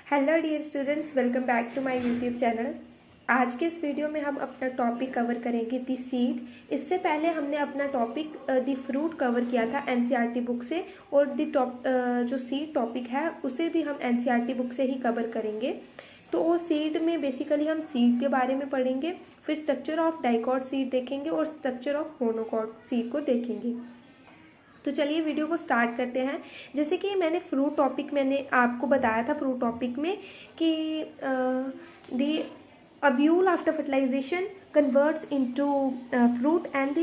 Hello dear students, welcome back to my YouTube channel. आज के इस वीडियो में हम अपना टॉपिक कवर करेंगे दी सीड। इससे पहले हमने अपना टॉपिक दी फ्रूट कवर किया था एनसीईआरटी बुक से, और दी जो सीड टॉपिक है उसे भी हम एनसीईआरटी बुक से ही कवर करेंगे। तो वो सीड में बेसिकली हम सीड के बारे में पढ़ेंगे, फिर स्ट्रक्चर ऑफ डाइकॉट सीड देखेंगे और स्ट्रक्चर ऑफ मोनोकॉट सीड को देखेंगे। तो चलिए वीडियो को स्टार्ट करते हैं। जैसे कि मैंने फ्रूट टॉपिक मैंने आपको बताया था फ्रूट टॉपिक में कि the ovule after fertilisation converts into fruit and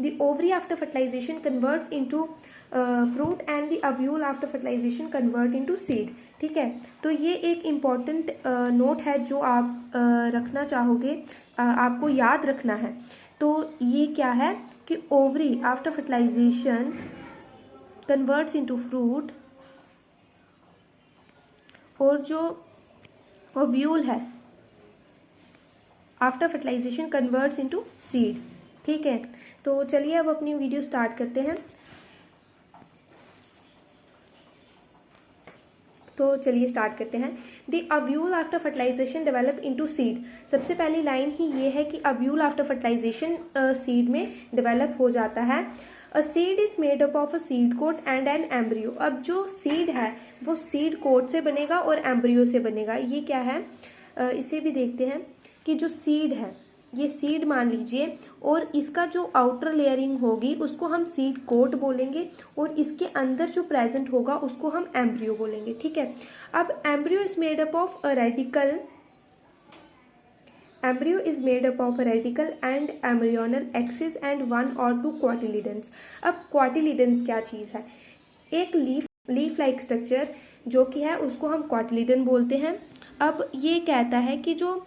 the ovary after fertilisation converts into fruit and the ovule after fertilisation convert into seed. ठीक है, तो ये एक इम्पॉर्टेंट नोट है जो आप रखना चाहोगे, आपको याद रखना है। तो ये क्या है कि ovary after fertilisation converts into fruit, और जो ओव्यूल है after fertilisation converts into seed. ठीक है, तो चलिए अब अपनी वीडियो स्टार्ट करते हैं। तो चलिए स्टार्ट करते हैं। The ovule after fertilisation develop into seed. सबसे पहली लाइन ही ये है कि अव्यूल आफ्टर फर्टिलाइजेशन सीड में डेवलप हो जाता है। A seed is made up of a seed coat and an embryo. अब जो सीड है वो सीड कोट से बनेगा और एम्ब्रियो से बनेगा। ये क्या है, इसे भी देखते हैं कि जो सीड है ये सीड मान लीजिए, और इसका जो आउटर लेयरिंग होगी उसको हम सीड कोट बोलेंगे, और इसके अंदर जो प्रेजेंट होगा उसको हम एम्ब्रियो बोलेंगे। ठीक है, अब embryo is made up of a radical, embryo is made up of a radical and embryonal axis and 1 or 2 क्वाटिलिडन्स। अब क्वाटिलिडन्स क्या चीज़ है? एक लीफ लाइक स्ट्रक्चर जो कि है उसको हम क्वाटिलिडन बोलते हैं। अब ये कहता है कि जो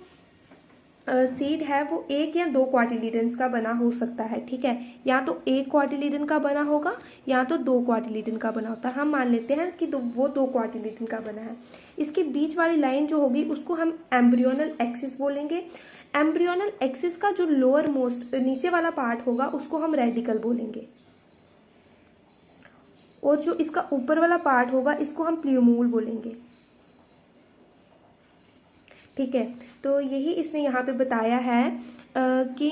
सीड है वो 1 या 2 क्वाटिलिडन्स का बना हो सकता है। ठीक है, या तो 1 क्वाटिलिडन का बना होगा या तो 2 क्वाटिलिडन का बना होता है। हम मान लेते हैं कि वो 2 क्वाटिलिडन का बना है। इसके बीच वाली लाइन जो होगी उसको हम एम्ब्रियोनल एक्सिस बोलेंगे। एम्ब्रियोनल एक्सिस का जो लोअर मोस्ट नीचे वाला पार्ट होगा उसको हम रेडिकल बोलेंगे, और जो इसका ऊपर वाला पार्ट होगा इसको हम प्ल्यूमूल बोलेंगे। ठीक है, तो यही इसने यहाँ पे बताया है कि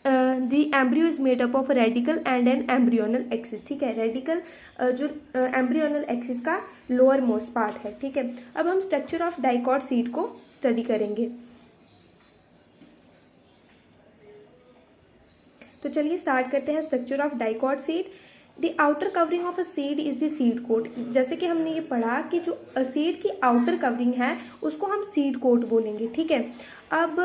the embryo is made up of radicle and an embryonal axis. ठीक है, रेडिकल जो एम्ब्रियोनल एक्सिस का लोअर मोस्ट पार्ट है। ठीक है, अब हम स्ट्रक्चर ऑफ डाइकॉट सीड को स्टडी करेंगे। तो चलिए स्टार्ट करते हैं structure of dicot seed. The outer covering of a seed is the seed coat. जैसे कि हमने ये पढ़ा कि जो सीड की आउटर कवरिंग है उसको हम सीड कोट बोलेंगे। ठीक है, अब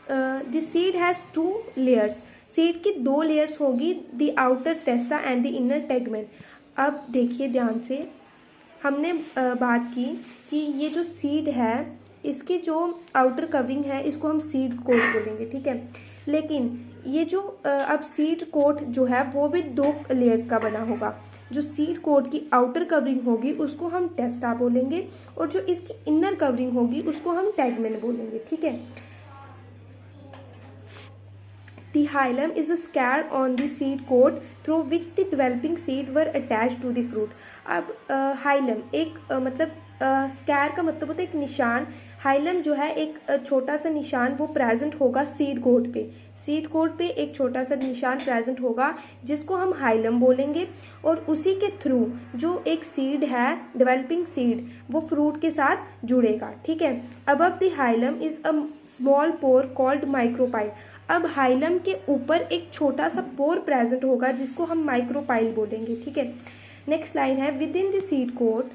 the seed has 2 layers. Seed की 2 लेयर्स होगी, the outer टेस्टा and the inner tegmen. अब देखिए ध्यान से, हमने बात की कि ये जो सीड है इसकी जो आउटर कवरिंग है इसको हम सीड कोट बोलेंगे। ठीक है, लेकिन ये जो अब सीड कोट जो है वो भी 2 लेयर्स का बना होगा। जो सीड कोट की आउटर कवरिंग होगी उसको हम टेस्टा बोलेंगे, और जो इसकी इनर कवरिंग होगी उसको हम टेगमेन बोलेंगे। ठीक है, The hilum is a scare on the seed coat through which the developing seed were attached to the fruit. अब हाइलम एक मतलब स्कैर का मतलब होता है एक निशान। हाइलम जो है एक छोटा सा निशान वो प्रेजेंट होगा सीड कोट पे। सीड कोट पे एक छोटा सा निशान प्रेजेंट होगा जिसको हम हाइलम बोलेंगे, और उसी के थ्रू जो एक सीड है डेवलपिंग सीड वो फ्रूट के साथ जुड़ेगा। ठीक है, above the hilum is a small pore called micropyle. अब हाइलम के ऊपर एक छोटा सा पोर प्रेजेंट होगा जिसको हम माइक्रोपाइल बोलेंगे। ठीक है, नेक्स्ट लाइन है within the seed coat,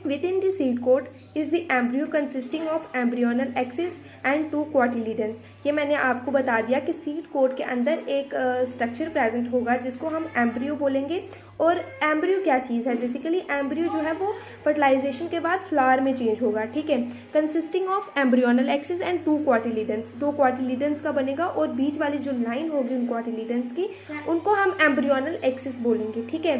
within the seed coat is the embryo consisting of embryonal axis and 2 cotyledons। ये मैंने आपको बता दिया कि सीड कोट के अंदर एक स्ट्रक्चर प्रेजेंट होगा जिसको हम एम्ब्रियो बोलेंगे। और एम्ब्रियो क्या चीज़ है? बेसिकली एम्ब्रियो जो है वो फर्टिलाइजेशन के बाद फ्लावर में चेंज होगा। ठीक है, consisting of embryonal axis and 2 क्वाटिलिडन्स। 2 क्वाटिलिडन्स का बनेगा, और बीच वाली जो लाइन होगी उन क्वाटिलिडन्स की उनको हम एम्ब्रियोनल एक्सिस बोलेंगे। ठीक है,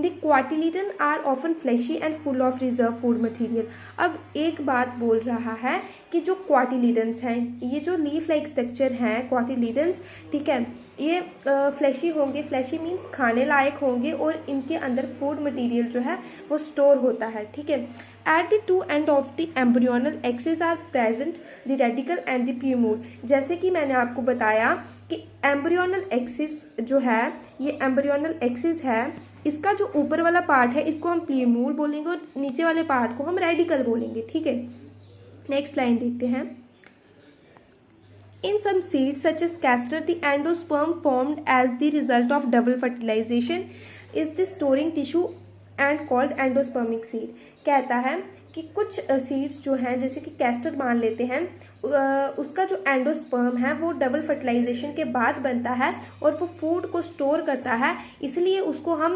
the cotyledons are often fleshy and full of reserve food material. अब एक बात बोल रहा है कि जो क्वाटिलिडन्स हैं, ये जो लीफ लाइक स्ट्रक्चर हैं क्वाटिलिडन्स, ठीक है, ये फ्लैशी होंगे। फ्लैशी मीन्स खाने लायक होंगे और इनके अंदर फूड मटेरियल जो है वो स्टोर होता है, ठीक है। At the two end of the embryonal axis are present the radicle and the plumule. जैसे कि मैंने आपको बताया कि एम्ब्रियोनल एक्सिस जो है, ये एम्ब्रियोनल एक्सिस है, इसका जो ऊपर वाला पार्ट है इसको हम प्यूम्यूल बोलेंगे और नीचे वाले पार्ट को हम रेडिकल बोलेंगे, ठीक है। नेक्स्ट लाइन देखते हैं। In some seeds such as castor, the endosperm formed as the result of double fertilization is the storing tissue and called endospermic seed। कहता है कि कुछ सीड्स जो हैं, जैसे कि कैस्टर मान लेते हैं, उसका जो एंडोस्पर्म है वो डबल फर्टिलाइजेशन के बाद बनता है और वो फूड को स्टोर करता है, इसलिए उसको हम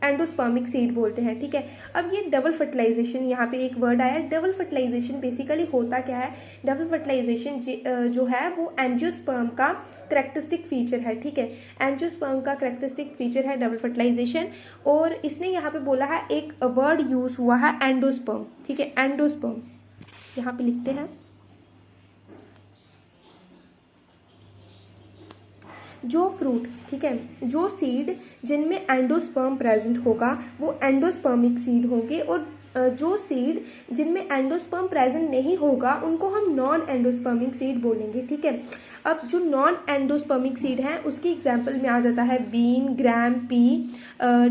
एंडोस्पर्मिक सीड बोलते हैं, ठीक है। अब ये डबल फर्टिलाइजेशन, यहाँ पे एक वर्ड आया डबल फर्टिलाइजेशन, बेसिकली होता क्या है? डबल फर्टिलाइजेशन जो है वो एंजियोस्पर्म का करेक्टरिस्टिक फीचर है, ठीक है। एंजियोस्पर्म का करेक्टरिस्टिक फीचर है डबल फर्टिलाइजेशन, और इसने यहाँ पे बोला है, एक वर्ड यूज हुआ है एंडोस्पर्म, ठीक है, एंडोस्पर्म यहाँ पे लिखते हैं। जो फ्रूट, ठीक है, जो सीड जिनमें एंडोस्पर्म प्रेजेंट होगा वो एंडोस्पर्मिक सीड होंगे, और जो सीड जिनमें एंडोस्पर्म प्रेजेंट नहीं होगा उनको हम नॉन एंडोस्पर्मिक सीड बोलेंगे, ठीक है। अब जो नॉन एंडोस्पर्मिक सीड हैं उसकी एग्जांपल में आ जाता है बीन, ग्राम, पी,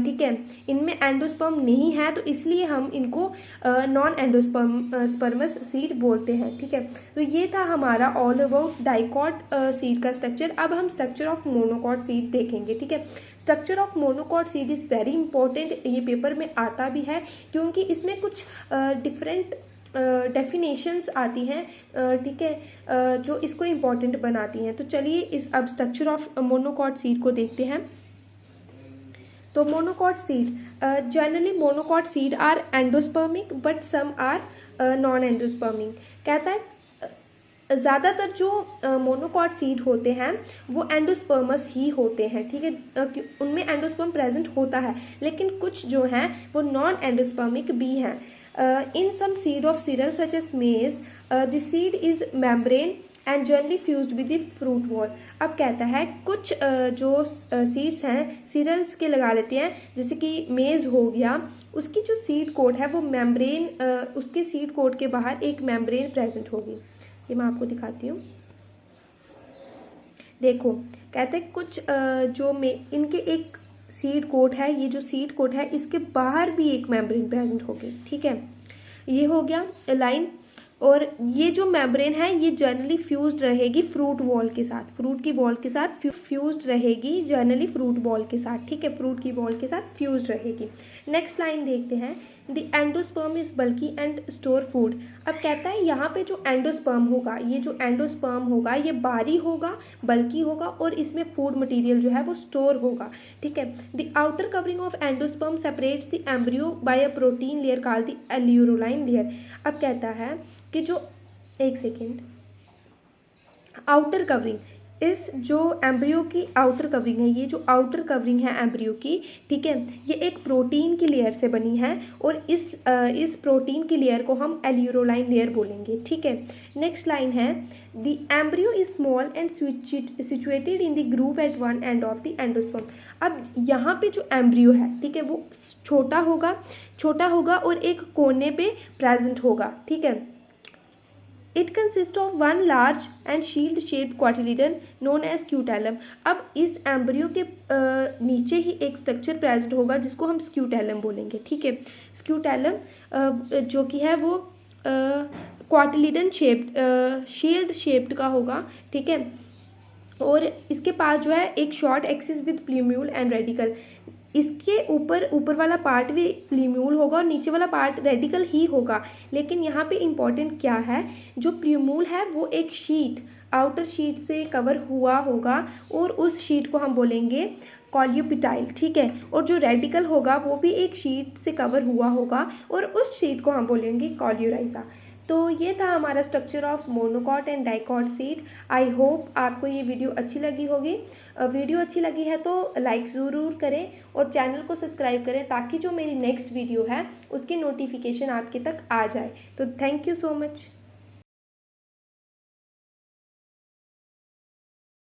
ठीक है। इनमें एंडोस्पर्म नहीं है तो इसलिए हम इनको नॉन एंडोस्पर्मस सीड बोलते हैं, ठीक है। तो ये था हमारा ऑल अबाउट डाइकॉट सीड का स्ट्रक्चर। अब हम स्ट्रक्चर ऑफ मोनोकॉट सीड देखेंगे, ठीक है। Structure of monocot seed is very important, ये पेपर में आता भी है क्योंकि इसमें कुछ डिफरेंट डेफिनेशंस आती हैं, ठीक है, जो इसको इम्पॉर्टेंट बनाती हैं। तो चलिए इस अब स्ट्रक्चर ऑफ मोनोकॉट सीड को देखते हैं। तो monocot seed, generally monocot seed are endospermic but some are non endospermic. कहता है ज़्यादातर जो मोनोकॉट सीड होते हैं वो एंडोस्पर्मस ही होते हैं, ठीक है, उनमें एंडोस्पर्म प्रेजेंट होता है, लेकिन कुछ जो हैं वो नॉन एंडोस्पर्मिक भी हैं। In some seed of cereal such as maize the seed is membrane and generally fused with the fruit wall. अब कहता है कुछ जो सीड्स हैं सीरियल्स के लगा लेते हैं, जैसे कि मेज़ हो गया, उसकी जो सीड कोट है वो मेम्ब्रेन, उसके सीड कोट के बाहर एक मेम्ब्रेन प्रेजेंट होगी। ये मैं आपको दिखाती हूँ, देखो कहते हैं कुछ जो इनके एक सीड कोट है, ये जो सीड कोट है इसके बाहर भी एक मेम्ब्रेन प्रेजेंट होगी, ठीक है। ये हो गया लाइन, और ये जो मेम्ब्रेन है ये जनरली फ्यूज्ड रहेगी फ्रूट वॉल के साथ, फ्रूट की बॉल के साथ फ्यूज्ड रहेगी, जनरली फ्रूट बॉल के साथ, ठीक है, फ्रूट की बॉल के साथ फ्यूज्ड रहेगी। नेक्स्ट लाइन देखते हैं। The endosperm is bulky and store food. अब कहता है यहाँ पे जो एंडोस्पर्म होगा, ये जो एंडोस्पर्म होगा ये भारी होगा, बल्की होगा, और इसमें फूड मटेरियल जो है वो स्टोर होगा, ठीक है। The outer covering of endosperm separates the embryo by a protein layer called the aleurone layer. अब कहता है कि जो एक सेकेंड, आउटर कवरिंग, इस जो एम्ब्रियो की आउटर कवरिंग है, ये जो आउटर कवरिंग है एम्ब्रियो की, ठीक है, ये एक प्रोटीन की लेयर से बनी है, और इस प्रोटीन की लेयर को हम एल्यूरोलाइन लेयर बोलेंगे, ठीक है। नेक्स्ट लाइन है, the embryo is small and situated in the groove at one end of the endosperm. अब यहाँ पे जो एम्ब्रियो है, ठीक है, वो छोटा होगा और एक कोने पे प्रेजेंट होगा, ठीक है। It consists of one large and shield-shaped cotyledon known as scutellum। अब इस एम्ब्रियो के नीचे ही एक स्ट्रक्चर प्रेजेंट होगा जिसको हम स्क्यूटेलम बोलेंगे, ठीक है। स्क्यूटेलम जो कि है वो क्वाटिलिडन शेप्ड, शील्ड शेप्ड का होगा, ठीक है, और इसके पास जो है एक short axis with plumule and radical. इसके ऊपर वाला पार्ट भी प्ल्यूम्यूल होगा और नीचे वाला पार्ट रेडिकल ही होगा, लेकिन यहाँ पे इम्पॉर्टेंट क्या है, जो प्ल्यूम्यूल है वो एक शीट, आउटर शीट से कवर हुआ होगा और उस शीट को हम बोलेंगे कॉलियोपिटाइल, ठीक है, और जो रेडिकल होगा वो भी एक शीट से कवर हुआ होगा और उस शीट को हम बोलेंगे कॉलियोराइजा। तो ये था हमारा structure of monocot and dicot seed. I hope आपको ये वीडियो अच्छी लगी होगी। वीडियो अच्छी लगी है तो लाइक ज़रूर करें और चैनल को सब्सक्राइब करें ताकि जो मेरी नेक्स्ट वीडियो है उसकी नोटिफिकेशन आपके तक आ जाए। तो थैंक यू सो मच।